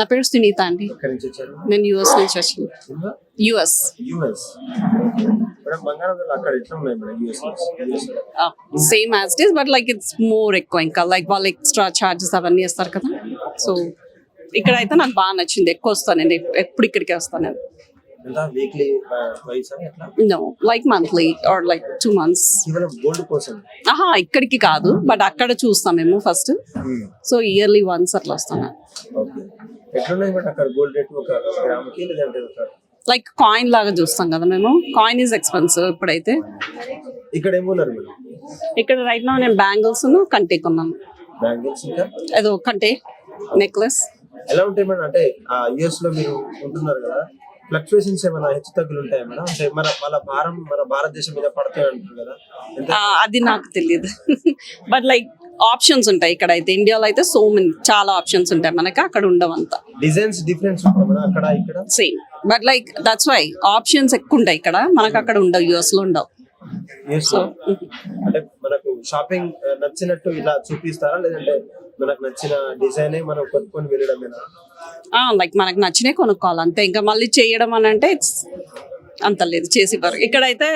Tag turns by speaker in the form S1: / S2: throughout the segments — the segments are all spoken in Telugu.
S1: నా పేరు సునీత అండి.
S2: ఎక్కడి నుంచి వచ్చారు?
S1: నేను యుఎస్ నుంచి వచ్చాను. US
S2: US. మేడం బంగారం ధరలు అక్కడ ఎట్లా ఉన్నాయి madam US?
S1: Same as it is, but like it's more ఎక్కువ. ఇంకా లైక్ వాళ్ళు ఎక్స్ట్రా చార్జెస్ అవన్నీ వేస్తారు కదా. సో ఇక్కడ అయితే నాకు బాగా నచ్చింది. ఎక్కువ వస్తాను నేను, ఎప్పుడు ఇక్కడికే వస్తాను నేను.
S2: ఎంత వీక్లీ వైస్ ఎట్లా?
S1: No, like monthly or like 2 months.
S2: కేవలం గోల్డ్ కోసం?
S1: ఇక్కడికి కాదు, బట్ అక్కడ చూస్తాం మేము ఫస్ట్. సో ఇయర్లీ వన్స్ అట్లా వస్తాను.
S2: ఓకే. ఎట్లున్నాయి మేడం అక్కడ గోల్డ్ రేట్ ఒక గ్రామ్కి లేదంటే ఒక
S1: లైక్ కాయిన్ లాగా చూస్తాం కదా మేము. కాయిన్ ఈజ్ ఎక్స్పెన్సివ్ ఇప్పుడైతే.
S2: ఇక్కడ ఏమన్నారు మేడం?
S1: ఇక్కడ రైట్ నా నేను బ్యాంగిల్స్ కంటే కొన్నాను.
S2: బ్యాంగిల్స్ ఇంకా
S1: ఏదో కంటే నెక్లెస్.
S2: ఎలా ఉంటాయి మేడం? అంటే యుఎస్ లో మీరు ఉంటున్నారు కదా, ఫ్లక్చుయేషన్స్ ఏమైనా హెచ్చు తగ్గులు ఉంటాయి మేడం? అంటే వాళ్ళ భారం మన భారతదేశం మీద పడతాయి అంటారు కదా,
S1: అది నాకు తెలియదు. బట్ లైక్ ఆప్షన్స్ ఉంటాయి ఇక్కడ అయితే. ఇండియాలో అయితే సో మెనీ చాలా ఆప్షన్స్ ఉంటాయి, మనకి అక్కడ ఉండవు అంత.
S2: డిజైన్స్ డిఫరెన్స్ ఉంటాయి మేడం అక్కడ ఇక్కడ?
S1: Same, but like that's why options ఎక్కువ ఉంటాయి ఇక్కడ, మనకు అక్కడ ఉండవు, యుఎస్ లో ఉండవు.
S2: అంటే మనకు షాపింగ్ నచ్చినట్టు ఇలా చూపిస్తారా, లేదంటే మనకు నచ్చిన డిజైన్ మనం కొనుక్కొని వెళ్ళడమేనా?
S1: లైక్ మనకు నచ్చినే కొనుక్కోవాలి అంతే. ఇంకా మళ్ళీ చేయడం అని అంటే అంత లేదు, చేసి ఇక్కడైతే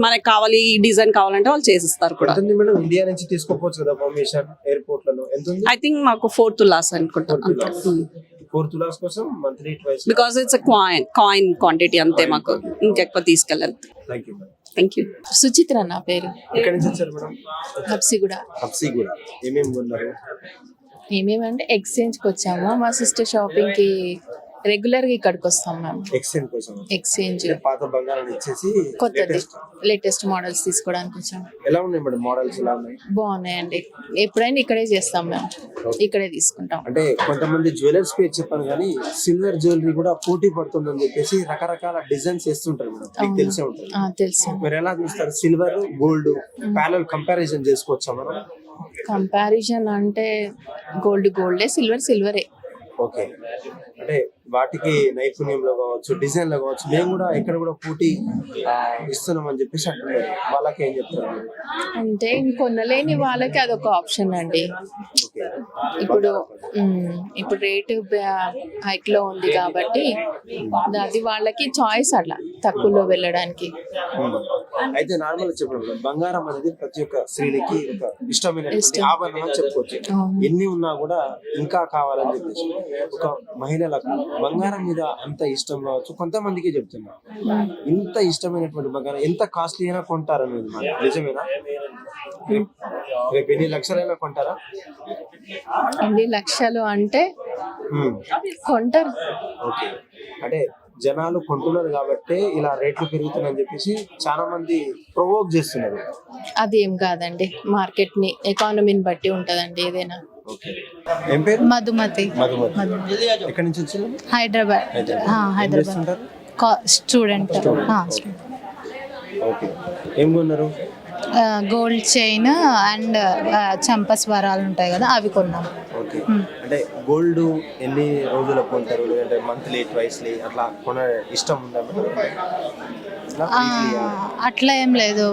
S1: మనకు కావాలి ఈ డిజైన్ కావాలంటే వాళ్ళు చేసిస్తారు కూడా.
S2: మేడం ఇండియా నుంచి తీసుకోవచ్చు కదా పర్మిషన్ ఎయిర్పోర్ట్ లలో? ఎంత ఉంది?
S1: ఐ థింక్ మాకు 4 tulas అనుకుంటాను.
S2: 4 tulas కోసం monthly twice,
S1: because it's coin quantity అంతే. మాకు ఇంకెక్కువ తీసుకెళ్ళాలి. Thank you.
S3: సుచిత్ర నా పేరు.
S2: ఎక్కడి నుంచి వచ్చారు మేడం?
S3: హబ్సిగూడ.
S2: హబ్సిగూడ. ఏమేమి కొన్నారు?
S3: ఏమేమంటే ఎక్స్చేంజ్కి వచ్చాము. మా సిస్టర్ షాపింగ్ కి రెగ్యులర్ గా ఇక్కడికి వస్తాం మేము.
S2: ఎక్స్చేంజ్ కోసం?
S3: ఎక్స్చేంజ్
S2: పాత బంగారాన్ని ఇచ్చేసి
S3: కొత్తది లేటెస్ట్ మోడల్స్ తీసుకోవడానికి వచ్చాము.
S2: ఎలా ఉన్నాయి మేడం మోడల్స్? ఎలా ఉన్నాయి?
S3: బాగున్నాయండి. ఎప్పుడైనా ఇక్కడే చేస్తాం మేము, ఇక్కడే తీసుకుంటాం.
S2: అంటే కొంతమంది జ్యువెలర్స్ పేరు చెప్పాను కానీ సిల్వర్ జ్యువెలరీ కూడా పోటీ పడుతుందని చెప్పేసి రకరకాల డిజైన్స్ చేస్తుంటారు మేడం, మీకు తెలిసే ఉంటుంది.
S3: తెలుసు.
S2: మీరు ఎలా చూస్తారు? సిల్వర్ గోల్డ్ ప్యారల్ కంపారిజన్ చేసుకోవచ్చా మనం?
S3: కంపారిజన్ అంటే గోల్డే, సిల్వరే.
S2: ఓకే. అంటే వాటికి నైపుణ్యంలో కావచ్చు, డిజైన్ లో కావచ్చు, మేము కూడా ఇక్కడ కూడా పోటీ ఇస్తున్నాం అని చెప్పేసి అంటున్నారు. వాళ్ళకి ఏం చెప్తారు?
S3: అంటే కొనలేని వాళ్ళకి అదొక ఆప్షన్ అండి. ఇప్పుడు రేటు హైక్ లో ఉంది కాబట్టి అది వాళ్ళకి చాయిస్, అట్లా తక్కువలో వెళ్ళడానికి.
S2: అయితే నార్మల్ చెప్పడం బంగారం అనేది ప్రతి ఒక్క స్త్రీలకి ఒక ఇష్టమైనటువంటి ఆభరణం అని చెప్పుకోవచ్చు. ఎన్ని ఉన్నా కూడా ఇంకా కావాలని చెప్పేసి ఒక మహిళలకు బంగారం మీద అంత ఇష్టం కావచ్చు. కొంతమందికి చెప్తున్నా, ఇంత ఇష్టమైనటువంటి బంగారం ఎంత కాస్ట్లీ అయినా కొంటారనేది నిజమేనా? రేపు ఎన్ని లక్షలైనా కొంటారా?
S3: ఎన్ని లక్షలు అంటే కొంటారు.
S2: ఓకే. అంటే జనాలు కొంటున్నారు కాబట్టి ఇలా రేట్లు పెరుగుతున్నాయని చెప్పేసి చాలా మంది ప్రొవోక్ చేస్తున్నారు.
S3: అదేం కాదండి, మార్కెట్ ని ఎకానమీని బట్టి ఉంటదండి ఏదైనా.
S2: ఏం పేరు?
S3: మధుమతి.
S2: ఎక్కడి నుంచి వచ్చారు?
S3: హైదరాబాద్ స్టూడెంట్.
S2: ఓకే. ఏం కొన్నారు?
S3: గోల్డ్ చైన్ అండ్ చంపస్వరాలు ఉంటాయి కదా, అవి కొన్నాం.
S2: ఓకే. అంటే గోల్డ్ ఎన్ని రోజులకు కొంటారు, లేదంటే మంత్లీ ట్వైస్లీ అట్లా కొన ఇష్టం ఉందా?
S3: అట్లా ఏం లేదు,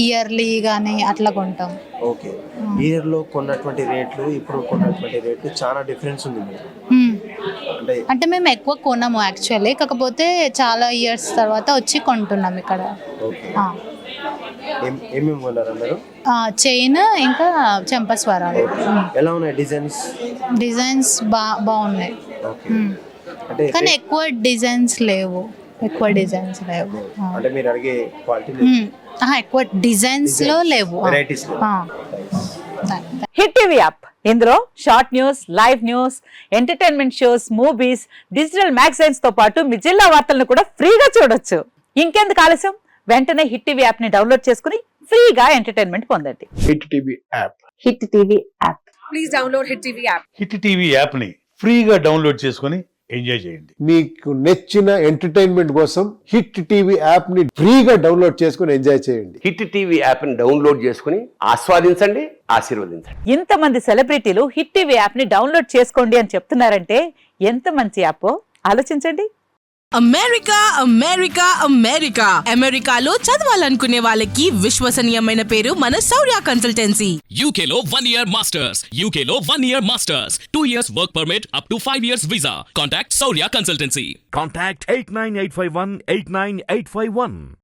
S3: ఇయర్లీ గానీ అట్లా కొంటాం.
S2: ఓకే. ఇయర్ లో కొన్నటువంటి రేట్లు ఇప్పుడు కొన్నటువంటి రేట్లు చాలా డిఫరెన్స్ ఉంది.
S3: అంటే మేము ఎక్కువ కొనము యాక్చువల్లీ, కాకపోతే చాలా ఇయర్స్ తర్వాత వచ్చి కొంటున్నాం ఇక్కడ.
S2: ఏమేమి కొన్నారు అన్నారు?
S3: చైన్ ఇంకా చంపస్వరాలు.
S2: ఎలా ఉన్నాయి డిజైన్స్?
S3: బాగున్నాయి, కానీ ఎక్కువ డిజైన్స్ లేవు.
S2: అంటే మీరు అడిగే క్వాలిటీ
S3: ఎక్కువ డిజైన్స్ లో లేవు.
S4: హిట్ టీవీ యాప్, ఇందులో short news, live news, entertainment shows, movies, digital magazines తో పాటు మీ జిల్లా వార్తలను కూడా ఫ్రీగా చూడొచ్చు. ఇంకెందుకు ఆలస్యం, వెంటనే హిట్ టీవీ యాప్ ని డౌన్లోడ్ చేసుకుని ఫ్రీగా ఎంటర్టైన్మెంట్ పొందండి.
S5: Hit TV app.
S4: Hit TV app.
S1: Please download hit TV app.
S5: Hit TV app ని ఫ్రీగా డౌన్లోడ్ చేసుకుని ఎంజాయ్ చేయండి.
S6: మీకు నచ్చిన ఎంటర్టైన్మెంట్ కోసం హిట్ టీవీ యాప్ ని ఫ్రీగా డౌన్లోడ్ చేసుకుని ఎంజాయ్ చేయండి.
S7: హిట్ టీవీ యాప్ ని డౌన్లోడ్ చేసుకుని ఆస్వాదించండి, ఆశీర్వదించండి.
S4: ఇంతమంది సెలబ్రిటీలు హిట్ టీవీ యాప్ ని డౌన్లోడ్ చేసుకోండి అని చెప్తున్నారంటే ఎంత మంచి యాప్ ఆలోచించండి.
S8: అమెరికా అమెరికా అమెరికా అమెరికాలో చదవాలనుకునే వాళ్ళకి విశ్వసనీయమైన పేరు మన శౌర్య కన్సల్టెన్సీ.
S9: UK లో 1 year masters. UK లో 1 year masters. 2 years work permit up to 5 years visa. Contact Saurya Consultancy.
S10: Contact 89851 89851.